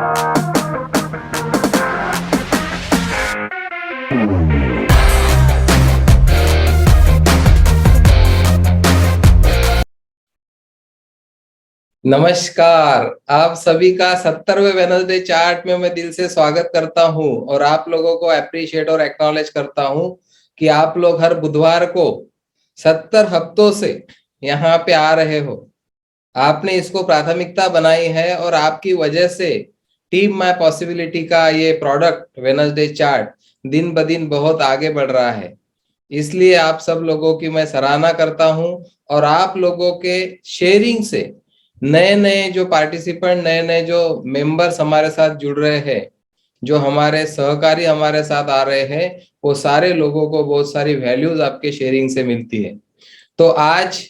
नमस्कार। आप सभी का 70वें वेडनेसडे चार्ट में मैं दिल से स्वागत करता हूं और आप लोगों को अप्रिशिएट और एक्नॉलेज करता हूं कि आप लोग हर बुधवार को 70 हफ्तों से यहाँ पे आ रहे हो। आपने इसको प्राथमिकता बनाई है और आपकी वजह से टीम माय पॉसिबिलिटी का ये प्रोडक्ट वेडनेसडे चार्ट दिन ब दिन बहुत आगे बढ़ रहा है। इसलिए आप सब लोगों की मैं सराहना करता हूं और आप लोगों के शेयरिंग से नए नए जो पार्टिसिपेंट, नए नए जो मेंबर्स हमारे साथ जुड़ रहे हैं, जो हमारे सहकारी हमारे साथ आ रहे हैं, वो सारे लोगों को बहुत सारी वैल्यूज आपके शेयरिंग से मिलती है। तो आज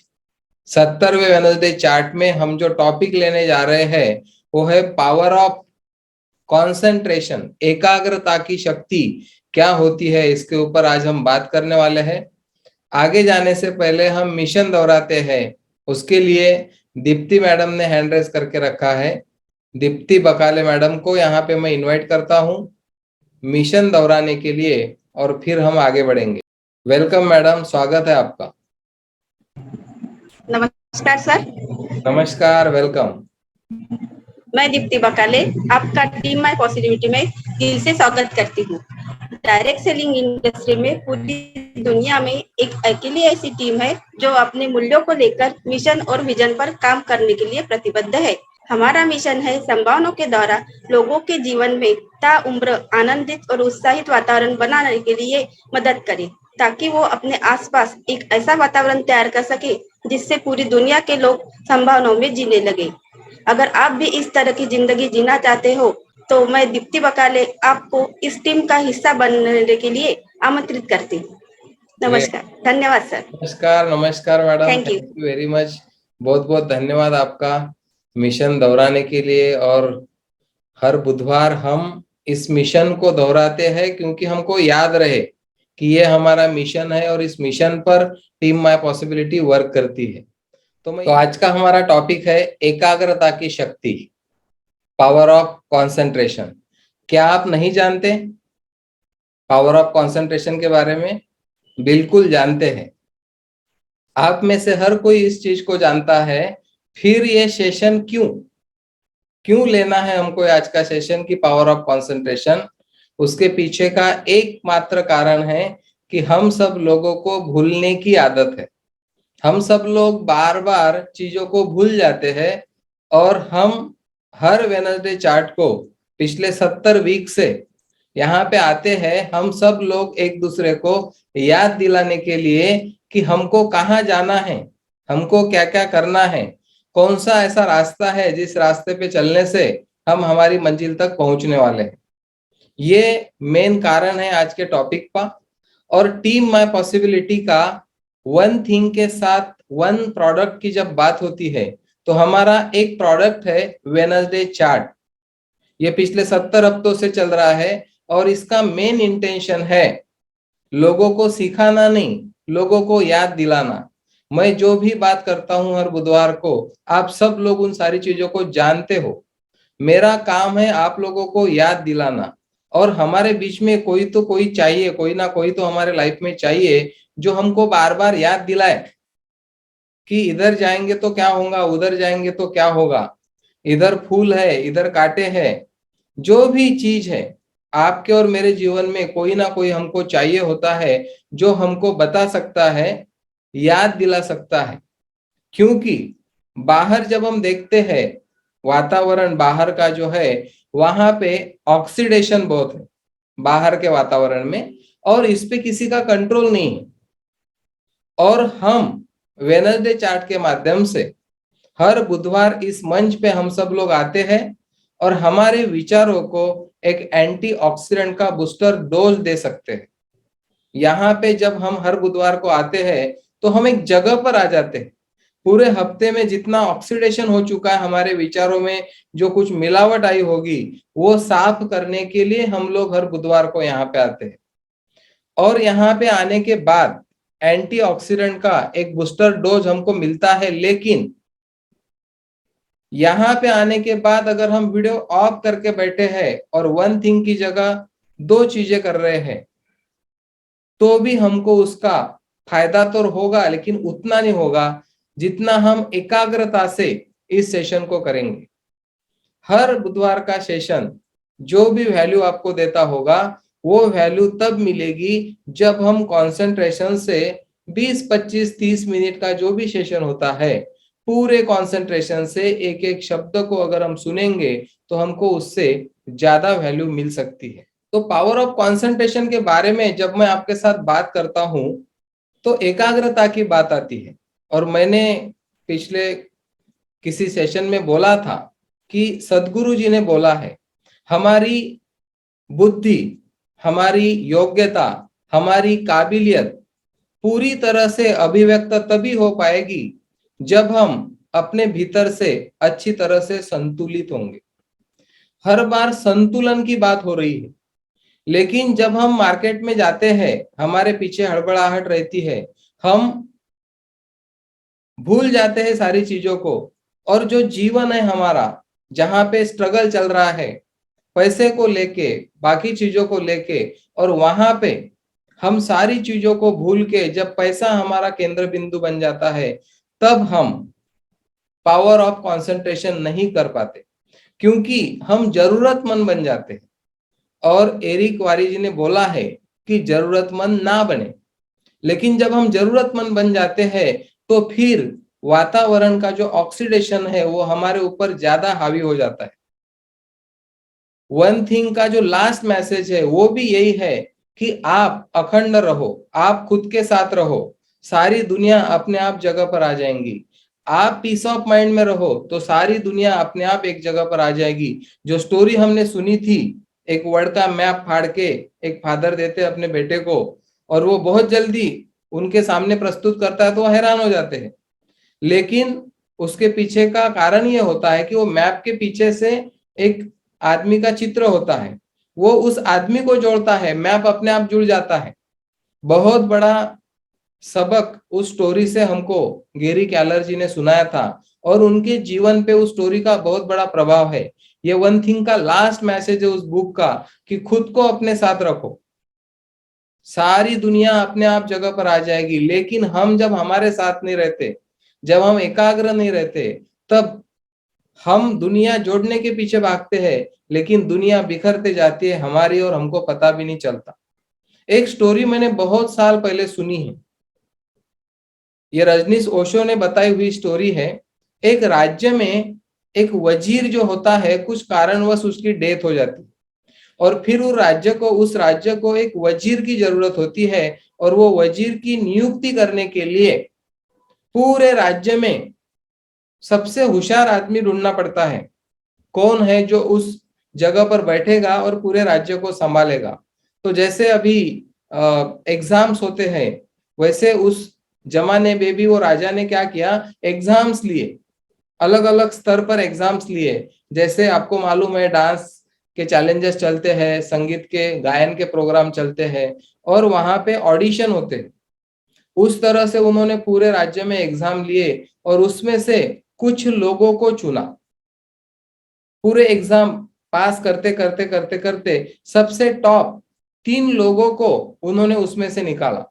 70वें वेडनेसडे चार्ट में हम जो टॉपिक लेने जा रहे हैं वो है पावर ऑफ कंसंट्रेशन, एकाग्रता की शक्ति क्या होती है, इसके ऊपर आज हम बात करने वाले हैं। आगे जाने से पहले हम मिशन दोहराते हैं, उसके लिए दीप्ति मैडम ने हैंड रेस करके रखा है। दीप्ति बकाले मैडम को यहाँ पे मैं इनवाइट करता हूँ मिशन दोहराने के लिए और फिर हम आगे बढ़ेंगे। वेलकम मैडम, स्वागत है आपका। नमस्कार सर। नमस्कार, वेलकम। मैं दीप्ति बकाले आपका टीम माय पॉसिबिलिटी में दिल से स्वागत करती हूँ। डायरेक्ट सेलिंग इंडस्ट्री में पूरी दुनिया में एक अकेली ऐसी टीम है जो अपने मूल्यों को लेकर मिशन और विजन पर काम करने के लिए प्रतिबद्ध है। हमारा मिशन है संभावनाओं के द्वारा लोगों के जीवन में ताउम्र आनंदित और उत्साहित वातावरण बनाने के लिए मदद करें, ताकि वो अपने आसपास एक ऐसा वातावरण तैयार कर सके जिससे पूरी दुनिया के लोग संभावनाओं में जीने लगे। अगर आप भी इस तरह की जिंदगी जीना चाहते हो तो मैं दीप्ति बकाले आपको इस टीम का हिस्सा बनने के लिए आमंत्रित करती हूँ। नमस्कार, धन्यवाद सर। नमस्कार, नमस्कार madam, thank you. Thank you very much. बहुत बहुत धन्यवाद आपका मिशन दोहराने के लिए। और हर बुधवार हम इस मिशन को दोहराते हैं क्योंकि हमको याद रहे कि ये हमारा मिशन है और इस मिशन पर टीम माय पॉसिबिलिटी वर्क करती है। तो आज का हमारा टॉपिक है एकाग्रता की शक्ति, पावर ऑफ कंसंट्रेशन। क्या आप नहीं जानते पावर ऑफ कंसंट्रेशन के बारे में? बिल्कुल जानते हैं। आप में से हर कोई इस चीज को जानता है। फिर ये सेशन क्यों क्यों लेना है हमको आज का सेशन की पावर ऑफ कंसंट्रेशन? उसके पीछे का एकमात्र कारण है कि हम सब लोगों को भूलने की आदत है। हम सब लोग बार बार चीजों को भूल जाते हैं और हम हर वेडनेसडे चार्ट को पिछले 70 वीक से यहाँ पे आते हैं। हम सब लोग एक दूसरे को याद दिलाने के लिए कि हमको कहाँ जाना है, हमको क्या क्या करना है, कौन सा ऐसा रास्ता है जिस रास्ते पे चलने से हम हमारी मंजिल तक पहुंचने वाले हैं। ये मेन कारण है आज के टॉपिक का। और टीम माय पॉसिबिलिटी का वन थिंग के साथ वन प्रोडक्ट की जब बात होती है तो हमारा एक प्रोडक्ट है वेडनेसडे चार्ट। ये पिछले 70 हफ्तों से चल रहा है और इसका मेन इंटेंशन है लोगों को सिखाना नहीं, लोगों को याद दिलाना। मैं जो भी बात करता हूं हर बुधवार को, आप सब लोग उन सारी चीजों को जानते हो। मेरा काम है आप लोगों को याद दिलाना। और हमारे बीच में कोई तो कोई चाहिए, कोई ना कोई तो हमारे लाइफ में चाहिए जो हमको बार बार याद दिलाए कि इधर जाएंगे तो क्या होगा, उधर जाएंगे तो क्या होगा, इधर फूल है, इधर कांटे हैं। जो भी चीज है आपके और मेरे जीवन में कोई ना कोई हमको चाहिए होता है जो हमको बता सकता है, याद दिला सकता है। क्योंकि बाहर जब हम देखते हैं वातावरण बाहर का जो है, वहां पे ऑक्सीडेशन बहुत है बाहर के वातावरण में, और इस पे किसी का कंट्रोल नहीं है। और हम वेडनेसडे चार्ट के माध्यम से हर बुधवार इस मंच पे हम सब लोग आते हैं और हमारे विचारों को एक एंटीऑक्सीडेंट का बूस्टर डोज दे सकते हैं। यहाँ पे जब हम हर बुधवार को आते हैं तो हम एक जगह पर आ जाते हैं। पूरे हफ्ते में जितना ऑक्सीडेशन हो चुका है हमारे विचारों में, जो कुछ मिलावट आई होगी, वो साफ करने के लिए हम लोग हर बुधवार को यहाँ पे आते हैं। और यहाँ पे आने के बाद एंटीऑक्सीडेंट का एक बूस्टर डोज हमको मिलता है। लेकिन यहाँ पे आने के बाद अगर हम वीडियो ऑफ करके बैठे हैं और वन थिंग की जगह दो चीजें कर रहे हैं, तो भी हमको उसका फायदा तो होगा, लेकिन उतना नहीं होगा जितना हम एकाग्रता से इस सेशन को करेंगे। हर बुधवार का सेशन जो भी वैल्यू आपको देता होगा, वो वैल्यू तब मिलेगी जब हम कंसंट्रेशन से 20, 25, 30 मिनट का जो भी सेशन होता है, पूरे कंसंट्रेशन से एक एक शब्द को अगर हम सुनेंगे तो हमको उससे ज्यादा वैल्यू मिल सकती है। तो पावर ऑफ कंसंट्रेशन के बारे में जब मैं आपके साथ बात करता हूं, तो एकाग्रता की बात आती है। और मैंने पिछले किसी सेशन में बोला था कि सदगुरु जी ने बोला है, हमारी बुद्धि, हमारी योग्यता, हमारी काबिलियत पूरी तरह से अभिव्यक्त तभी हो पाएगी जब हम अपने भीतर से अच्छी तरह से संतुलित होंगे। हर बार संतुलन की बात हो रही है, लेकिन जब हम मार्केट में जाते हैं, हमारे पीछे हड़बड़ाहट रहती है, हम भूल जाते हैं सारी चीजों को, और जो जीवन है हमारा, जहां पे स्ट्रगल चल रहा है पैसे को लेके, बाकी चीजों को लेके, और वहां पे हम सारी चीजों को भूल के जब पैसा हमारा केंद्र बिंदु बन जाता है, तब हम पावर ऑफ कंसंट्रेशन नहीं कर पाते, क्योंकि हम जरूरतमंद बन जाते हैं। और एरिक वारी जी ने बोला है कि जरूरतमंद ना बने। लेकिन जब हम जरूरतमंद बन जाते हैं, तो फिर वातावरण का जो ऑक्सीडेशन है वो हमारे ऊपर ज्यादा हावी हो जाता है। वन थिंग का जो लास्ट मैसेज है वो भी यही है कि आप अखंड रहो, आप खुद के साथ रहो, सारी दुनिया अपने आप जगह पर आ जाएंगी। आप पीस ऑफ माइंड में रहो तो सारी दुनिया अपने आप एक जगह पर आ जाएगी। जो स्टोरी हमने सुनी थी, एक वर्ड का मैप फाड़ के एक फादर देते अपने बेटे को, और वो बहुत जल्दी उनके सामने प्रस्तुत करता है, तो वो हैरान हो जाते हैं। लेकिन उसके पीछे का कारण ये होता है कि वो मैप के पीछे से एक आदमी का चित्र होता है, वो उस आदमी को जोड़ता है, मैप अपने आप जुड़ जाता है। बहुत बड़ा सबक उस स्टोरी से हमको गेरी कैलर जी ने सुनाया था, और उनके जीवन पे उस स्टोरी का बहुत बड़ा प्रभाव है। ये वन थिंग का लास्ट मैसेज है उस बुक का, कि खुद को अपने साथ रखो, सारी दुनिया अपने आप जगह पर आ जाएगी। लेकिन हम जब हमारे साथ नहीं रहते, जब हम एकाग्र नहीं रहते, तब हम दुनिया जोड़ने के पीछे भागते हैं, लेकिन दुनिया बिखरते जाती है हमारी, और हमको पता भी नहीं चलता। एक स्टोरी मैंने बहुत साल पहले सुनी है, ये रजनीश ओशो ने बताई हुई स्टोरी है। एक राज्य में एक वजीर जो होता है, कुछ कारणवश उसकी डेथ हो जाती है, और फिर उस राज्य को एक वजीर की जरूरत होती है, और वो वजीर की नियुक्ति करने के लिए पूरे राज्य में सबसे होशियार आदमी ढूंढना पड़ता है। कौन है जो उस जगह पर बैठेगा और पूरे राज्य को संभालेगा। तो जैसे अभी एग्जाम्स होते हैं, वैसे उस जमाने में भी वो राजा ने क्या किया, एग्जाम्स लिए, अलग अलग स्तर पर एग्जाम्स लिए। जैसे आपको मालूम है, डांस के चैलेंजेस चलते हैं, संगीत के गायन के प्रोग्राम चलते हैं, और वहां पे ऑडिशन होते हैं। उस तरह से उन्होंने पूरे राज्य में एग्जाम लिए, और उसमें से कुछ लोगों को चुना। पूरे एग्जाम पास करते करते करते करते सबसे टॉप 3 लोगों को उन्होंने उसमें से निकाला,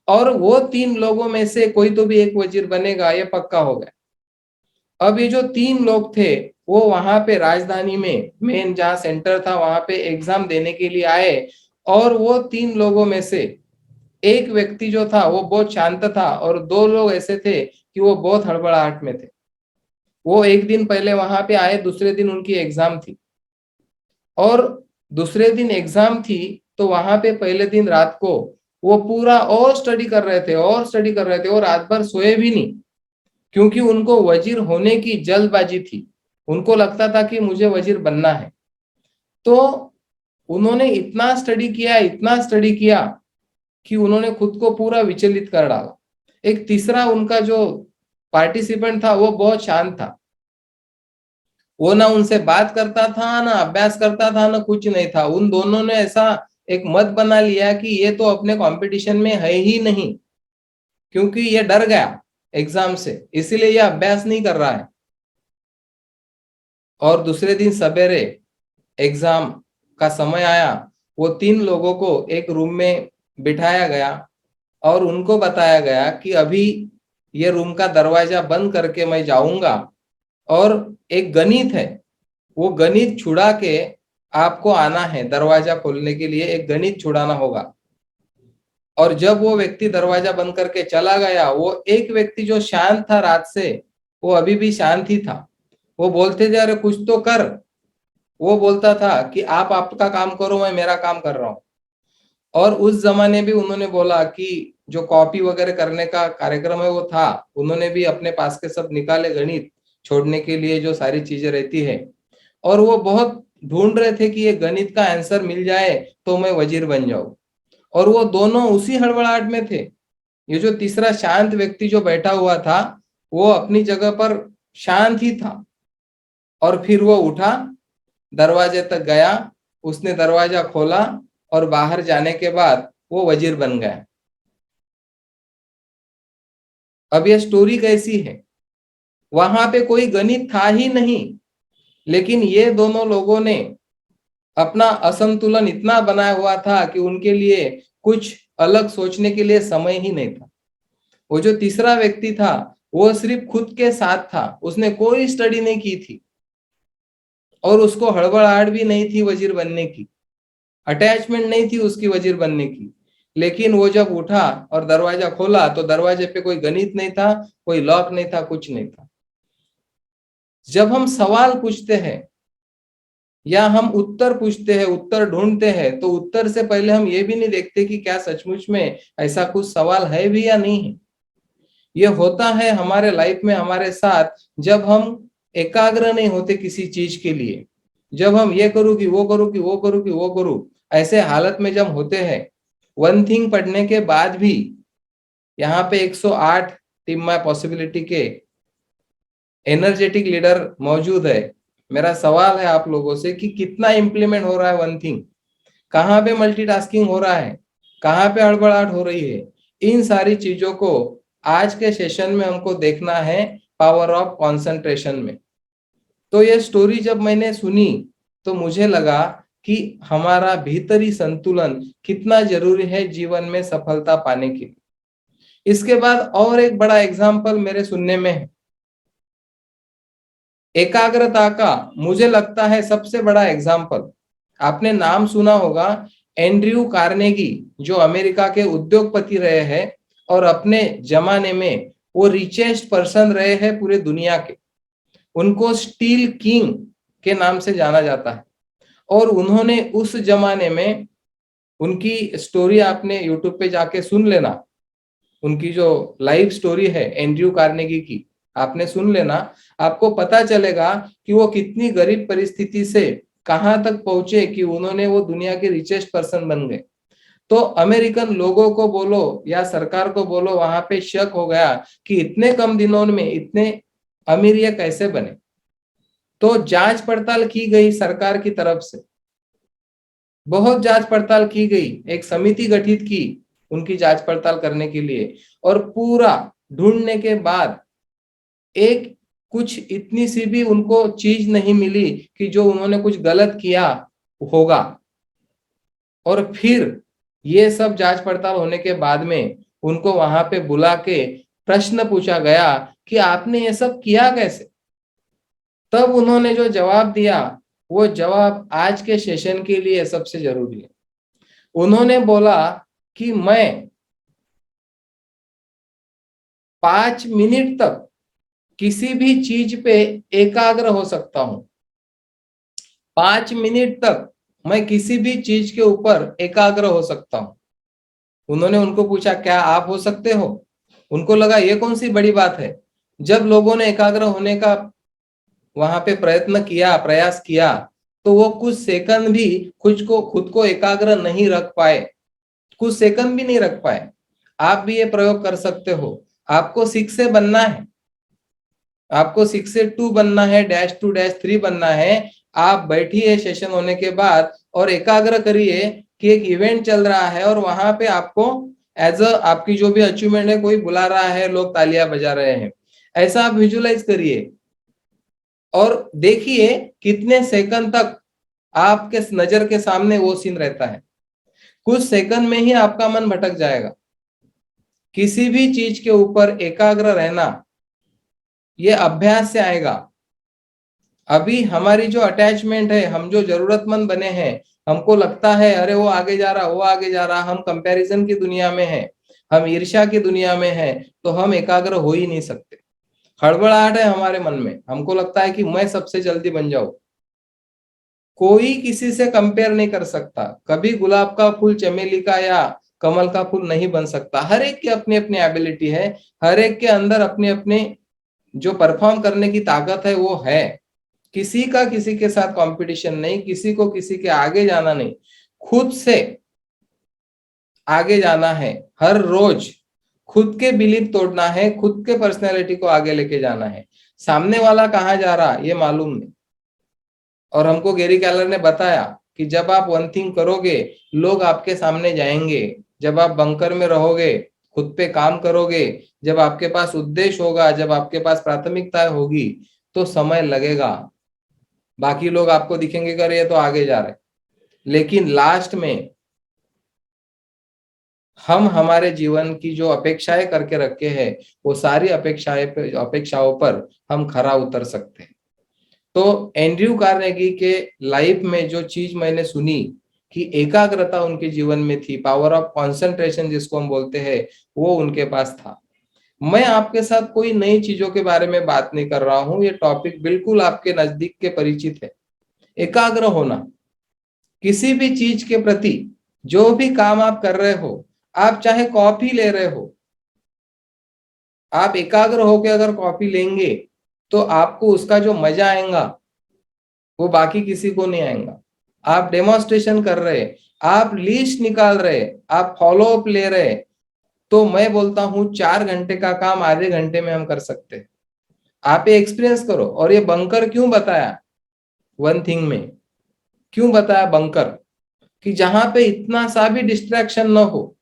और वो 3 लोगों में से कोई तो भी एक वजीर बनेगा, ये पक्का हो गया। अब ये जो 3 लोग थे, वो वहां पे राजधानी में मेन जहाँ सेंटर था, वहां पे एग्जाम देने के लिए आए। और वो 3 लोगों में से एक व्यक्ति जो था वो बहुत शांत था, और 2 लोग ऐसे थे कि वो बहुत हड़बड़ाहट में थे। वो एक दिन पहले वहां पे आए, दूसरे दिन उनकी एग्जाम थी, और दूसरे दिन एग्जाम थी, तो वहां पे पहले दिन रात को वो पूरा और स्टडी कर रहे थे, और स्टडी कर रहे थे, और रात भर सोए भी नहीं, क्योंकि उनको वजीर होने की जल्दबाजी थी। उनको लगता था कि मुझे वजीर बनना है। तो उन्होंने इतना स्टडी किया, इतना स्टडी किया, कि उन्होंने खुद को पूरा विचलित कर डाला। एक तीसरा उनका जो पार्टिसिपेंट था, वो बहुत शांत था, वो ना उनसे बात करता था, ना अभ्यास करता था, ना कुछ नहीं था। उन दोनों ने ऐसा एक मत बना लिया कि ये तो अपने कंपटीशन में है ही नहीं, क्योंकि ये डर गया एग्जाम से, इसीलिए ये अभ्यास नहीं कर रहा है। और दूसरे दिन सवेरे एग्जाम का समय आया, वो 3 लोगों को एक रूम में बिठाया गया और उनको बताया गया कि अभी ये रूम का दरवाजा बंद करके मैं जाऊंगा और एक गणित है, वो गणित छुड़ा के आपको आना है, दरवाजा खोलने के लिए एक गणित छुड़ाना होगा। और जब वो व्यक्ति दरवाजा बंद करके चला गया, वो एक व्यक्ति जो शांत था रात से, वो अभी भी शांत ही था। वो बोलते थे अरे कुछ तो कर, वो बोलता था कि आप आपका काम करो, मैं मेरा काम कर रहा हूँ। और उस जमाने भी उन्होंने बोला कि जो कॉपी वगैरह करने का कार्यक्रम है वो था, उन्होंने भी अपने पास के सब निकाले गणित छोड़ने के लिए जो सारी चीजें रहती है, और वो बहुत ढूंढ रहे थे कि ये गणित का आंसर मिल जाए तो मैं वजीर बन जाऊं। और वो दोनों उसी हड़बड़ाहट में थे। ये जो तीसरा शांत व्यक्ति जो बैठा हुआ था, वो अपनी जगह पर शांत ही था। और फिर वो उठा, दरवाजे तक गया, उसने दरवाजा खोला और बाहर जाने के बाद वो वजीर बन गया। अब ये स्टोरी कैसी है? वहां पे कोई गणित था ही नहीं, लेकिन ये दोनों लोगों ने अपना असंतुलन इतना बनाया हुआ था कि उनके लिए कुछ अलग सोचने के लिए समय ही नहीं था। वो जो तीसरा व्यक्ति था, वो सिर्फ खुद के साथ था, उसने कोई स्टडी नहीं की थी और उसको हड़बड़ाहट भी नहीं थी वजीर बनने की, अटैचमेंट नहीं थी उसकी वजीर बनने की। लेकिन वो जब उठा और दरवाजा खोला तो दरवाजे पे कोई गणित नहीं था, कोई लॉक नहीं था, कुछ नहीं था। जब हम सवाल पूछते हैं या हम उत्तर पूछते हैं, उत्तर ढूंढते हैं, तो उत्तर से पहले हम ये भी नहीं देखते कि क्या सचमुच में ऐसा कुछ सवाल है भी या नहीं है। ये होता है हमारे लाइफ में हमारे साथ, जब हम एकाग्र नहीं होते किसी चीज के लिए, जब हम ये करूँ कि वो करूँ कि वो करूँ कि वो करूँ, ऐसे हालत में जब होते हैं, वन थिंग पढ़ने के बाद भी यहाँ पे 108 टीम माय पॉसिबिलिटी के एनर्जेटिक लीडर मौजूद है। मेरा सवाल है आप लोगों से कि कितना इंप्लीमेंट हो रहा है वन थिंग, कहाँ पे मल्टीटास्किंग हो रहा है, कहाँ पे हड़बड़ाहट हो रही है। इन सारी चीजों को आज के सेशन में हमको देखना है, पावर ऑफ कंसंट्रेशन में। तो ये स्टोरी जब मैंने सुनी तो मुझे लगा कि हमारा भीतरी संतुलन कितना जरूरी है जीवन में सफलता पाने के लिए। इसके बाद और एक बड़ा एग्जाम्पल मेरे सुनने में है, एकाग्रता का मुझे लगता है सबसे बड़ा एग्जाम्पल, आपने नाम सुना होगा, एंड्रयू कार्नेगी, जो अमेरिका के उद्योगपति रहे हैं और अपने जमाने में वो रिचेस्ट पर्सन रहे हैं पूरे दुनिया के। उनको स्टील किंग के नाम से जाना जाता है। और उन्होंने उस जमाने में, उनकी स्टोरी आपने यूट्यूब पे जाके सुन लेना, उनकी जो लाइफ स्टोरी है एंड्रयू कार्नेगी की, आपने सुन लेना, आपको पता चलेगा कि वो कितनी गरीब परिस्थिति से कहां तक पहुंचे कि उन्होंने वो दुनिया के रिचेस्ट पर्सन बन गए। तो अमेरिकन लोगों को बोलो या सरकार को बोलो, वहां पे शक हो गया कि इतने कम दिनों में इतने अमीर ये कैसे बने। तो जांच पड़ताल की गई सरकार की तरफ से, बहुत जांच पड़ताल की गई, एक समिति गठित की उनकी जांच पड़ताल करने के लिए, और पूरा ढूंढने के बाद एक कुछ इतनी सी भी उनको चीज नहीं मिली कि जो उन्होंने कुछ गलत किया होगा। और फिर ये सब जांच पड़ताल होने के बाद में उनको वहां पे बुला के प्रश्न पूछा गया कि आपने ये सब किया कैसे। तब उन्होंने जो जवाब दिया, वो जवाब आज के सेशन के लिए सबसे जरूरी है। उन्होंने बोला कि मैं 5 मिनट तक किसी भी चीज पे एकाग्र हो सकता हूं। 5 मिनट तक मैं किसी भी चीज के ऊपर एकाग्र हो सकता हूं। उन्होंने उनको पूछा क्या आप हो सकते हो? उनको लगा ये कौन सी बड़ी बात है। जब लोगों ने एकाग्र होने का वहां पे प्रयत्न किया, प्रयास किया, तो वो कुछ सेकंड भी खुद को एकाग्र नहीं रख पाए, कुछ सेकंड भी नहीं रख पाए। आप भी ये प्रयोग कर सकते हो। आपको 6 से बनना है, आपको 6 से 2 बनना है, -2 -3 बनना है। आप बैठिए सेशन होने के बाद और एकाग्र करिए कि एक इवेंट चल रहा है और वहां पे आपको एज अ आपकी जो भी अचीवमेंट है कोई बुला रहा है, लोग तालियां बजा रहे हैं, ऐसा आप विजुलाइज करिए। और देखिए कितने सेकंड तक आपके नजर के सामने वो सीन रहता है। कुछ सेकंड में ही आपका मन भटक जाएगा। किसी भी चीज के ऊपर एकाग्र रहना ये अभ्यास से आएगा। अभी हमारी जो अटैचमेंट है, हम जो जरूरतमंद बने हैं, हमको लगता है अरे वो आगे जा रहा, वो आगे जा रहा, हम कंपैरिजन की दुनिया में हैं, हम ईर्ष्या की दुनिया में हैं, तो हम एकाग्र हो ही नहीं सकते। हड़बड़ाहट है हमारे मन में, हमको लगता है कि मैं सबसे जल्दी बन जाऊं। कोई किसी से कंपेयर नहीं कर सकता। कभी गुलाब का फूल चमेली का या कमल का फूल नहीं बन सकता। हर एक की अपनी अपनी एबिलिटी है, हर एक के अंदर अपने अपने जो परफॉर्म करने की ताकत है वो है। किसी का किसी के साथ कंपटीशन नहीं, किसी को किसी के आगे जाना नहीं, खुद से आगे जाना है। हर रोज खुद के बिलीफ तोड़ना है, खुद के पर्सनैलिटी को आगे लेके जाना है। सामने वाला कहाँ जा रहा ये मालूम नहीं। और हमको गैरी केलर ने बताया कि जब आप वन थिंग करोगे, लोग आपके सामने जाएंगे। जब आप बंकर में रहोगे, खुद पे काम करोगे, जब आपके पास उद्देश्य होगा, जब आपके पास प्राथमिकता होगी, तो समय लगेगा। बाकी लोग आपको दिखेंगे कि अरे ये तो आगे जा रहे, लेकिन लास्ट में हम हमारे जीवन की जो अपेक्षाएं करके रखे हैं, वो सारी अपेक्षाओं पर हम खरा उतर सकते हैं। तो एंड्रयू कार्नेगी के लाइफ में जो चीज मैंने सुनी कि एकाग्रता उनके जीवन में थी, पावर ऑफ कंसंट्रेशन जिसको हम बोलते हैं, वो उनके पास था। मैं आपके साथ कोई नई चीजों के बारे में बात नहीं कर रहा हूं, ये टॉपिक बिल्कुल आपके नजदीक के परिचित है। एकाग्र होना किसी भी चीज के प्रति, जो भी काम आप कर रहे हो, आप चाहे कॉफी ले रहे हो, आप एकाग्र होकर अगर कॉफी लेंगे तो आपको उसका जो मजा आएगा वो बाकी किसी को नहीं आएगा। आप डेमोन्स्ट्रेशन कर रहे, आप लिस्ट निकाल रहे, आप फॉलो अप ले रहे, तो मैं बोलता हूं 4 घंटे का काम आधे घंटे में हम कर सकते हैं। आप ये एक्सपीरियंस करो। और ये बंकर क्यों बताया वन थिंग में, क्यों बताया बंकर, कि जहां पे इतना सा भी डिस्ट्रैक्शन न हो।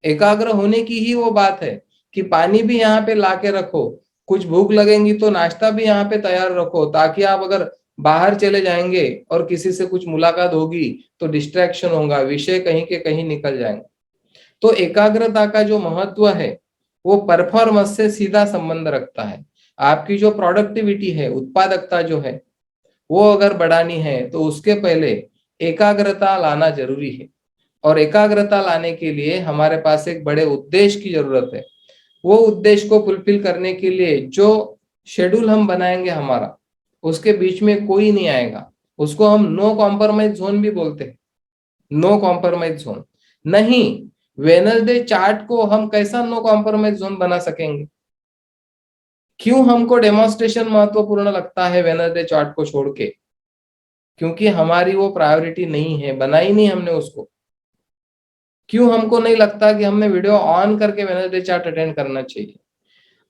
एकाग्र होने की ही वो बात है कि पानी भी यहाँ पे लाके रखो, कुछ भूख लगेगी तो नाश्ता भी यहाँ पे तैयार रखो, ताकि आप अगर बाहर चले जाएंगे और किसी से कुछ मुलाकात होगी तो डिस्ट्रैक्शन होगा, विषय कहीं के कहीं निकल जाएंगे। तो एकाग्रता का जो महत्व है वो परफॉर्मेंस से सीधा संबंध रखता है। आपकी जो प्रोडक्टिविटी है, उत्पादकता जो है, वो अगर बढ़ानी है तो उसके पहले एकाग्रता लाना जरूरी है। और एकाग्रता लाने के लिए हमारे पास एक बड़े उद्देश्य की जरूरत है। वो उद्देश्य को फुलफिल करने के लिए जो शेड्यूल हम बनाएंगे हमारा, उसके बीच में कोई नहीं आएगा। उसको हम नो कॉम्प्रोमाइज जोन भी बोलते हैं। नो कॉम्प्रोमाइज जोन नहीं, वेडनेसडे चार्ट को हम कैसा नो कॉम्प्रोमाइज जोन बना सकेंगे? क्यों हमको डेमोन्स्ट्रेशन महत्वपूर्ण लगता है वेडनेसडे चार्ट को छोड़ के? क्योंकि हमारी वो प्रायोरिटी नहीं है, बनाई नहीं हमने उसको। क्यों हमको नहीं लगता कि हमने वीडियो ऑन करके वेडनेसडे चार्ट अटेंड करना चाहिए?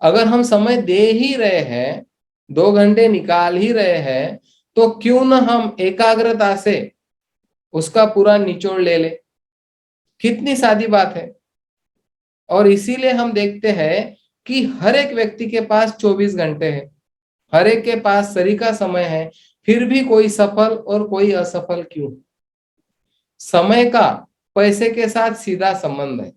अगर हम समय दे ही रहे हैं, 2 घंटे निकाल ही रहे हैं, तो क्यों ना हम एकाग्रता से उसका पूरा निचोड़ ले ले। कितनी सादी बात है। और इसीलिए हम देखते हैं कि हर एक व्यक्ति के पास 24 घंटे है, हर एक के पास सरीका समय है, फिर भी कोई सफल और कोई असफल क्यों? समय का पैसे के साथ सीधा संबंध है।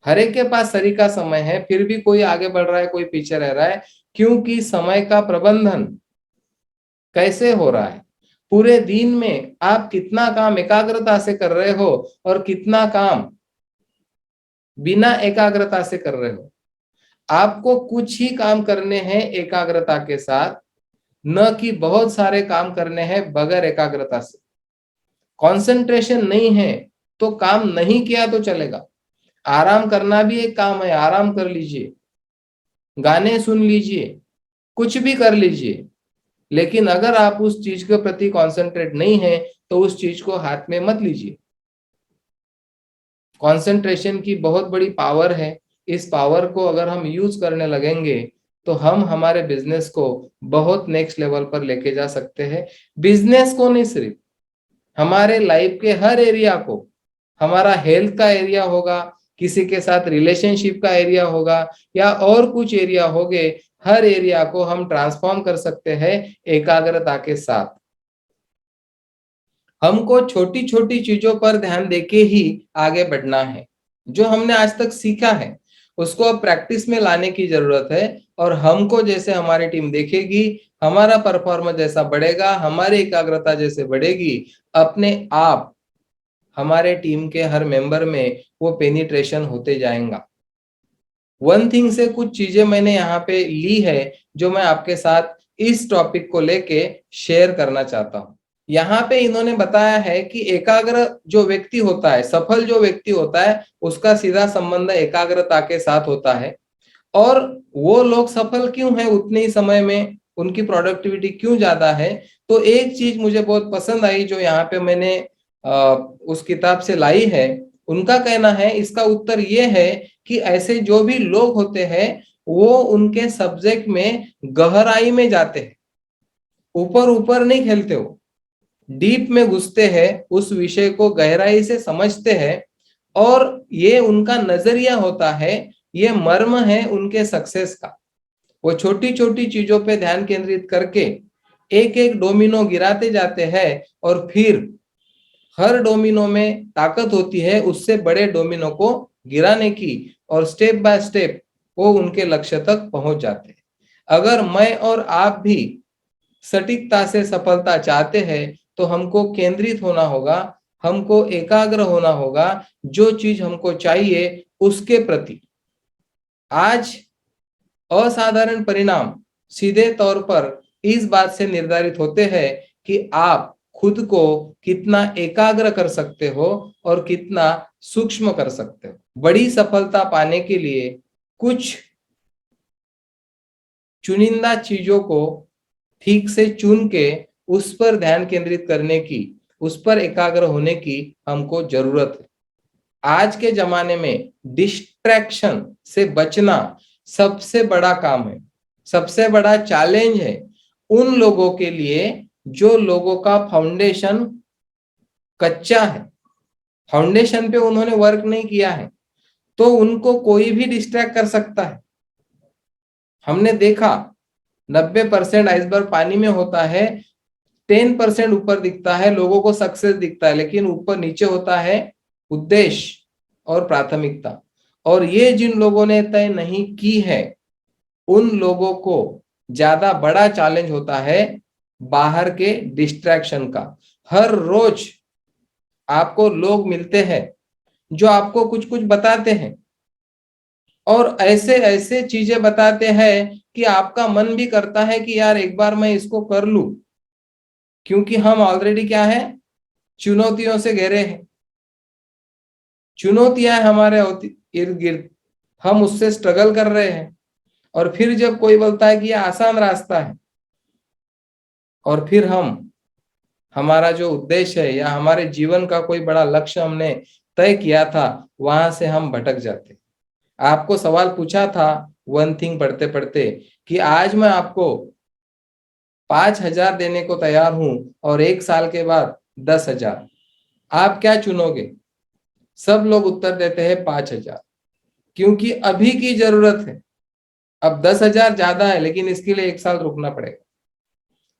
हर एक के पास सरीका समय है, फिर भी कोई आगे बढ़ रहा है, कोई पीछे रह रहा है, क्योंकि समय का प्रबंधन कैसे हो रहा है। पूरे दिन में आप कितना काम एकाग्रता से कर रहे हो और कितना काम बिना एकाग्रता से कर रहे हो। आपको कुछ ही काम करने हैं एकाग्रता के साथ, न कि बहुत सारे काम करने हैं बगैर एकाग्रता से। कंसंट्रेशन नहीं है तो काम नहीं किया तो चलेगा। आराम करना भी एक काम है, आराम कर लीजिए, गाने सुन लीजिए, कुछ भी कर लीजिए, लेकिन अगर आप उस चीज के प्रति कंसंट्रेट नहीं है तो उस चीज को हाथ में मत लीजिए। कंसंट्रेशन की बहुत बड़ी पावर है। इस पावर को अगर हम यूज करने लगेंगे तो हम हमारे बिजनेस को बहुत नेक्स्ट लेवल पर लेके जा सकते हैं। बिजनेस को नहीं, सिर्फ हमारे लाइफ के हर एरिया को। हमारा हेल्थ का एरिया होगा, किसी के साथ रिलेशनशिप का एरिया होगा, या और कुछ एरिया होंगे, हर एरिया को हम ट्रांसफॉर्म कर सकते हैं एकाग्रता के साथ। हमको छोटी छोटी चीजों पर ध्यान देके ही आगे बढ़ना है। जो हमने आज तक सीखा है उसको अब प्रैक्टिस में लाने की जरूरत है, और हमको जैसे हमारी टीम देखेगी, हमारा परफॉर्मेंस जैसा बढ़ेगा, हमारी एकाग्रता जैसे बढ़ेगी, अपने आप हमारे टीम के हर मेंबर में वो पेनिट्रेशन होते जाएगा। वन थिंग से कुछ चीजें मैंने यहाँ पे ली है जो मैं आपके साथ इस टॉपिक को लेके शेयर करना चाहता हूँ। यहाँ पे इन्होंने बताया है कि एकाग्र जो व्यक्ति होता है, सफल जो व्यक्ति होता है, उसका सीधा संबंध एकाग्रता के साथ होता है। और वो लोग सफल क्यों है उतने ही समय में, उनकी प्रोडक्टिविटी क्यों ज्यादा है? तो एक चीज मुझे बहुत पसंद आई जो यहाँ पे मैंने उस किताब से लाई है। उनका कहना है, इसका उत्तर ये है कि ऐसे जो भी लोग होते हैं वो उनके सब्जेक्ट में गहराई में जाते हैं, ऊपर ऊपर नहीं खेलते, वो डीप में घुसते हैं, उस विषय को गहराई से समझते हैं, और ये उनका नजरिया होता है, ये मर्म है उनके सक्सेस का। वो छोटी छोटी चीजों पे ध्यान केंद्रित करके एक एक डोमिनो गिराते जाते हैं, और फिर हर डोमिनो में ताकत होती है उससे बड़े डोमिनो को गिराने की, और स्टेप बाय स्टेप वो उनके लक्ष्य तक पहुंच जाते हैं। अगर मैं और आप भी सटीकता से सफलता चाहते हैं तो हमको केंद्रित होना होगा, हमको एकाग्र होना होगा, जो चीज हमको चाहिए उसके प्रति। आज असाधारण परिणाम सीधे तौर पर इस बात से निर्धारित होते हैं कि आप खुद को कितना एकाग्र कर सकते हो और कितना सूक्ष्म कर सकते हो। बड़ी सफलता पाने के लिए कुछ चुनिंदा चीजों को ठीक से चुन के उस पर ध्यान केंद्रित करने की, उस पर एकाग्र होने की हमको जरूरत है। आज के जमाने में डिस्ट्रैक्शन से बचना सबसे बड़ा काम है, सबसे बड़ा चैलेंज है उन लोगों के लिए जो लोगों का फाउंडेशन कच्चा है, फाउंडेशन पे उन्होंने वर्क नहीं किया है, तो उनको कोई भी डिस्ट्रैक्ट कर सकता है। हमने देखा 90% आइसबर्ग पानी में होता है, 10% ऊपर दिखता है, लोगों को सक्सेस दिखता है, लेकिन ऊपर नीचे होता है उद्देश्य और प्राथमिकता। और ये जिन लोगों ने तय नहीं की है उन लोगों को ज्यादा बड़ा चैलेंज होता है बाहर के डिस्ट्रैक्शन का। हर रोज आपको लोग मिलते हैं जो आपको कुछ कुछ बताते हैं, और ऐसे ऐसे चीजें बताते हैं कि आपका मन भी करता है कि यार एक बार मैं इसको कर लूं, क्योंकि हम ऑलरेडी क्या है, चुनौतियों से घिरे हैं। चुनौतियां हमारे इर्द गिर्द, हम उससे स्ट्रगल कर रहे हैं, और फिर जब कोई बोलता है कि यह आसान रास्ता है, और फिर हम हमारा जो उद्देश्य है या हमारे जीवन का कोई बड़ा लक्ष्य हमने तय किया था वहां से हम भटक जाते। आपको सवाल पूछा था वन थिंग पढ़ते पढ़ते कि आज मैं आपको 5,000 देने को तैयार हूं और 1 साल के बाद 10,000, आप क्या चुनोगे? सब लोग उत्तर देते हैं 5,000, क्योंकि अभी की जरूरत है। अब 10,000 ज्यादा है, लेकिन इसके लिए 1 साल रुकना पड़ेगा,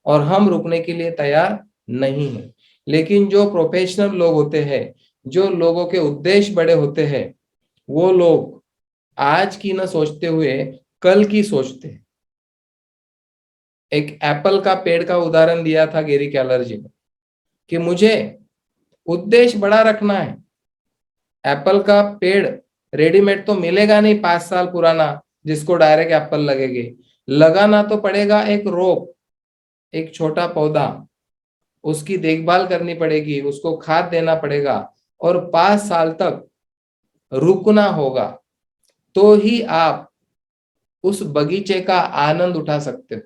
और हम रुकने के लिए तैयार नहीं है। लेकिन जो प्रोफेशनल लोग होते हैं, जो लोगों के उद्देश्य बड़े होते हैं, वो लोग आज की न सोचते हुए कल की सोचते हैं। एक एप्पल का पेड़ का उदाहरण दिया था गेरी कैलर जी ने कि मुझे उद्देश्य बड़ा रखना है। एप्पल का पेड़ रेडीमेड तो मिलेगा नहीं 5 साल पुराना जिसको डायरेक्ट एप्पल लगेगी, लगाना तो पड़ेगा एक रोप, एक छोटा पौधा, उसकी देखभाल करनी पड़ेगी, उसको खाद देना पड़ेगा, और 5 साल तक रुकना होगा, तो ही आप उस बगीचे का आनंद उठा सकते हो।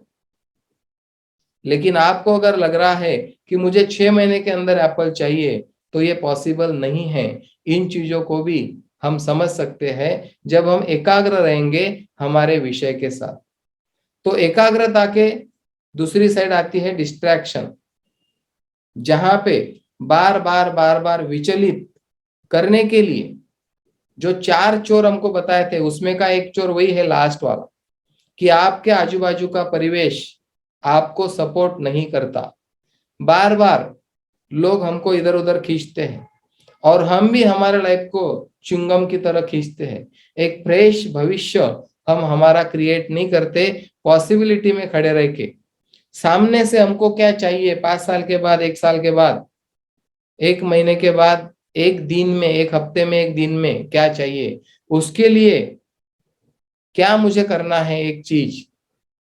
लेकिन आपको अगर लग रहा है कि मुझे 6 महीने के अंदर एप्पल चाहिए, तो ये पॉसिबल नहीं है। इन चीजों को भी हम समझ सकते हैं जब हम एकाग्र रहेंगे हमारे विषय के साथ। तो एकाग्रता के दूसरी साइड आती है डिस्ट्रैक्शन, जहां पे बार बार बार बार विचलित करने के लिए जो 4 चोर हमको बताए थे उसमें का एक चोर वही है लास्ट वाला, कि आपके आजू बाजू का परिवेश आपको सपोर्ट नहीं करता, बार बार लोग हमको इधर उधर खींचते हैं और हम भी हमारे लाइफ को च्युइंगम की तरह खींचते हैं, एक फ्रेश भविष्य हम हमारा क्रिएट नहीं करते, पॉसिबिलिटी में खड़े रह के सामने से हमको क्या चाहिए 5 साल के बाद, 1 साल के बाद, 1 महीने के बाद, एक दिन में, एक हफ्ते में, एक दिन में क्या चाहिए, उसके लिए क्या मुझे करना है, एक चीज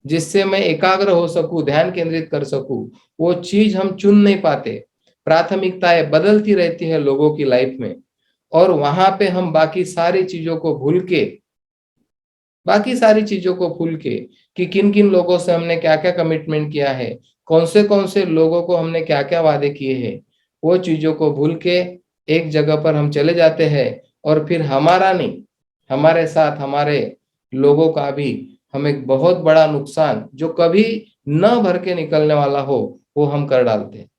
जिससे मैं एकाग्र हो सकूं, ध्यान केंद्रित कर सकूं, वो चीज हम चुन नहीं पाते। प्राथमिकताएं बदलती रहती है लोगों की लाइफ में और वहां पे हम बाकी सारी चीजों को भूल के कि किन किन लोगों से हमने क्या क्या कमिटमेंट किया है, कौन से लोगों को हमने क्या क्या वादे किए हैं, वो चीजों को भूल के एक जगह पर हम चले जाते हैं और फिर हमारा नहीं, हमारे साथ हमारे लोगों का भी हम एक बहुत बड़ा नुकसान जो कभी न भर के निकलने वाला हो वो हम कर डालते हैं।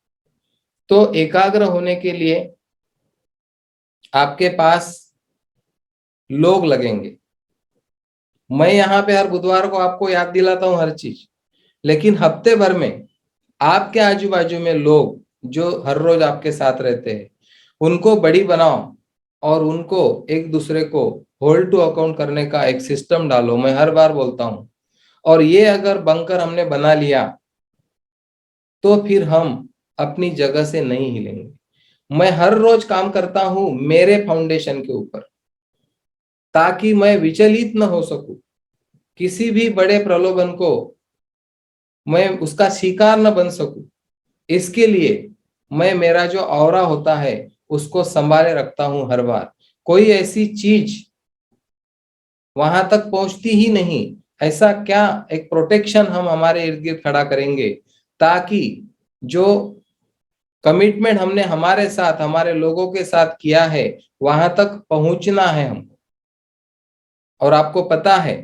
तो एकाग्र होने के लिए आपके पास लोग लगेंगे। मैं यहाँ पे हर बुधवार को आपको याद दिलाता हूँ हर चीज, लेकिन हफ्ते भर में आपके आजू बाजू में लोग जो हर रोज आपके साथ रहते हैं उनको बड़ी बनाओ और उनको एक दूसरे को होल्ड टू अकाउंट करने का एक सिस्टम डालो। मैं हर बार बोलता हूँ, और ये अगर बंकर हमने बना लिया तो फिर हम अपनी जगह से नहीं हिलेंगे। मैं हर रोज काम करता हूं मेरे फाउंडेशन के ऊपर ताकि मैं विचलित न हो सकूं, किसी भी बड़े प्रलोभन को मैं उसका शिकार न बन सकूं। इसके लिए मैं मेरा जो ऑरा होता है उसको संभाले रखता हूं। हर बार कोई ऐसी चीज वहां तक पहुंचती ही नहीं, ऐसा क्या एक प्रोटेक्शन हम हमारे इर्द गिर्द खड़ा करेंगे ताकि जो कमिटमेंट हमने हमारे साथ हमारे लोगों के साथ किया है वहां तक पहुंचना है हमको। और आपको पता है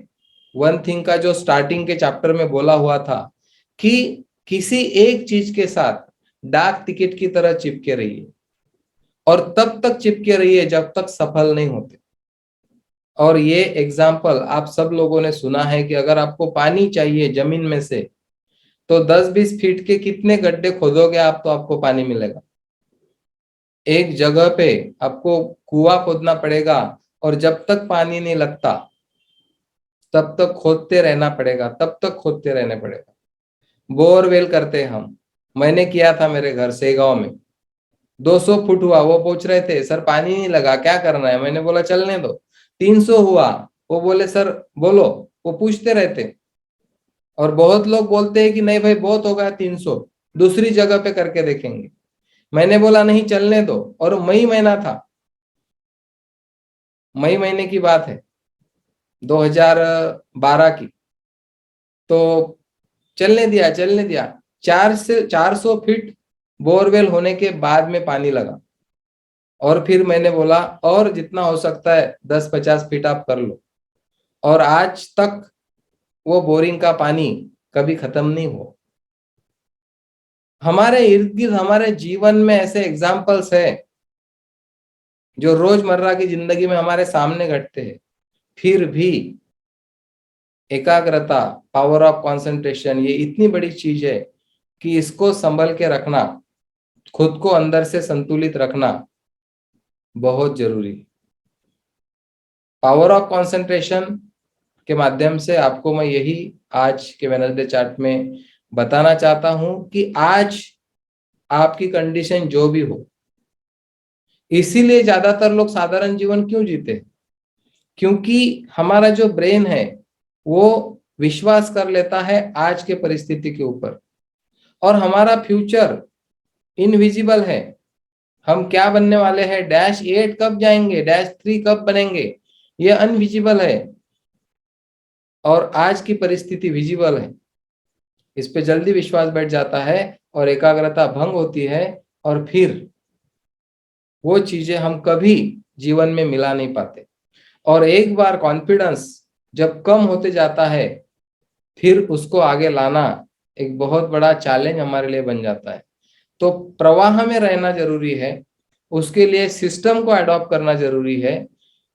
वन थिंग का जो स्टार्टिंग के चैप्टर में बोला हुआ था कि किसी एक चीज के साथ डाक टिकट की तरह चिपके रहिए और तब तक चिपके रहिए जब तक सफल नहीं होते। और ये एग्जाम्पल आप सब लोगों ने सुना है कि अगर आपको पानी चाहिए जमीन में से तो 10-20 फीट के कितने गड्ढे खोदोगे आप तो आपको पानी मिलेगा। एक जगह पे आपको कुआं खोदना पड़ेगा और जब तक पानी नहीं लगता तब तक खोदते रहना पड़ेगा, तब तक खोदते रहने पड़ेगा। बोरवेल करते हैं हम, मैंने किया था मेरे घर से गांव में, 200 फुट हुआ, वो पूछ रहे थे सर पानी नहीं लगा क्या करना है, मैंने बोला चलने दो। 300 हुआ, वो बोले सर बोलो, वो पूछते रहते। और बहुत लोग बोलते हैं कि नहीं भाई बहुत हो गया 300, दूसरी जगह पे करके देखेंगे। मैंने बोला नहीं चलने दो, और मई महीना था, मई महीने की बात है 2012 की। तो चलने दिया 400 फीट बोरवेल होने के बाद में पानी लगा। और फिर मैंने बोला और जितना हो सकता है 10-50 फीट आप कर लो, और आज तक वो बोरिंग का पानी कभी खत्म नहीं हुआ। हमारे इर्द गिर्द हमारे जीवन में ऐसे एग्जाम्पल्स है जो रोजमर्रा की जिंदगी में हमारे सामने घटते हैं, फिर भी एकाग्रता, पावर ऑफ कंसंट्रेशन, ये इतनी बड़ी चीज है कि इसको संभल के रखना, खुद को अंदर से संतुलित रखना बहुत जरूरी है। पावर ऑफ कंसंट्रेशन के माध्यम से आपको मैं यही आज के वेडनेसडे चार्ट में बताना चाहता हूं कि आज आपकी कंडीशन जो भी हो, इसीलिए ज्यादातर लोग साधारण जीवन क्यों जीते, क्योंकि हमारा जो ब्रेन है वो विश्वास कर लेता है आज के परिस्थिति के ऊपर, और हमारा फ्यूचर इनविजिबल है। हम क्या बनने वाले हैं, -8 कब जाएंगे, -3 कब बनेंगे, ये अनविजिबल है, और आज की परिस्थिति विजिबल है। इस पे जल्दी विश्वास बैठ जाता है और एकाग्रता भंग होती है, और फिर वो चीजें हम कभी जीवन में मिला नहीं पाते। और एक बार कॉन्फिडेंस जब कम होते जाता है फिर उसको आगे लाना एक बहुत बड़ा चैलेंज हमारे लिए बन जाता है। तो प्रवाह में रहना जरूरी है, उसके लिए सिस्टम को अडॉप्ट करना जरूरी है।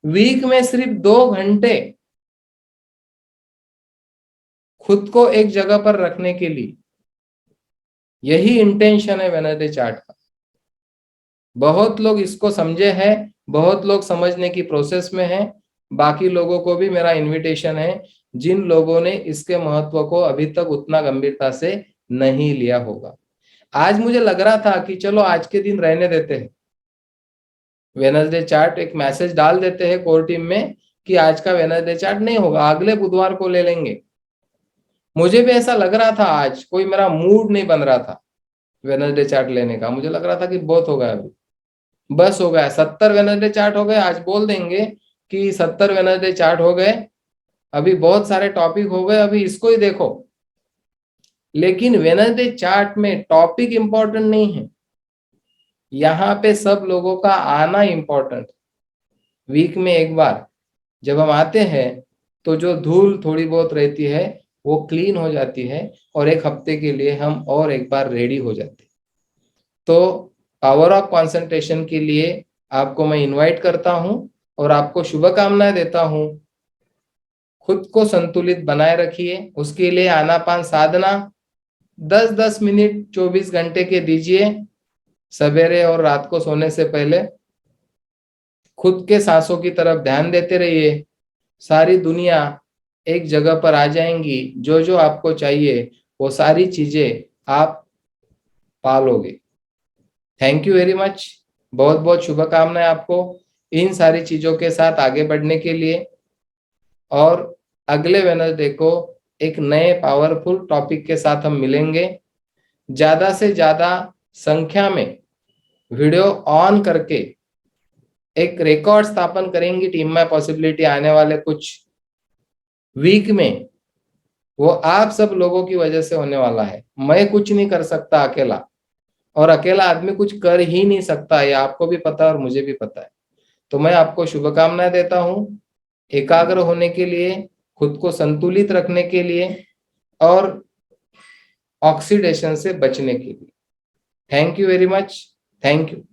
वीक में सिर्फ 2 घंटे खुद को एक जगह पर रखने के लिए। यही इंटेंशन है वेडनेसडे चार्ट का। बहुत लोग इसको समझे हैं, बहुत लोग समझने की प्रोसेस में हैं। बाकी लोगों को भी मेरा इनविटेशन है, जिन लोगों ने इसके महत्व को अभी तक उतना गंभीरता से नहीं लिया होगा। आज मुझे लग रहा था कि चलो आज के दिन रहने देते हैं, वेडनेसडे चार्ट एक मैसेज डाल देते हैं कोर टीम में कि आज का वेडनेसडे चार्ट नहीं होगा, अगले बुधवार को ले लेंगे। मुझे भी ऐसा लग रहा था, आज कोई मेरा मूड नहीं बन रहा था वेडनेसडे चार्ट लेने का। मुझे लग रहा था कि बहुत हो गया, अभी बस हो गया, 70 वेडनेसडे चार्ट हो गए। आज बोल देंगे कि 70 वेडनेसडे चार्ट हो गए, अभी बहुत सारे टॉपिक हो गए, अभी इसको ही देखो। लेकिन वेडनेसडे चार्ट में टॉपिक इंपॉर्टेंट नहीं है, यहाँ पे सब लोगों का आना इंपॉर्टेंट। वीक में एक बार जब हम आते हैं तो जो धूल थोड़ी बहुत रहती है वो क्लीन हो जाती है, और एक हफ्ते के लिए हम और एक बार रेडी हो जाते हैं। तो पावर ऑफ कंसंट्रेशन के लिए आपको मैं इनवाइट करता हूं और आपको शुभकामनाएं देता हूं। खुद को संतुलित बनाए रखिए, उसके लिए आनापान साधना 10-10 मिनट 24 घंटे के दीजिए, सवेरे और रात को सोने से पहले। खुद के सांसों की तरफ ध्यान देते रहिए, सारी दुनिया एक जगह पर आ जाएंगी, जो जो आपको चाहिए वो सारी चीजें आप पालोगे। थैंक यू वेरी मच, बहुत बहुत शुभकामनाएं आपको इन सारी चीजों के साथ आगे बढ़ने के लिए। और अगले वेडनेसडे को एक नए पावरफुल टॉपिक के साथ हम मिलेंगे। ज्यादा से ज्यादा संख्या में वीडियो ऑन करके एक रिकॉर्ड स्थापन करेंगे टीम में पॉसिबिलिटी आने वाले कुछ वीक में। वो आप सब लोगों की वजह से होने वाला है। मैं कुछ नहीं कर सकता अकेला, और अकेला आदमी कुछ कर ही नहीं सकता, ये आपको भी पता है और मुझे भी पता है। तो मैं आपको शुभकामनाएं देता हूं, एकाग्र होने के लिए, खुद को संतुलित रखने के लिए, और ऑक्सीडेशन से बचने के लिए। Thank you very much, thank you.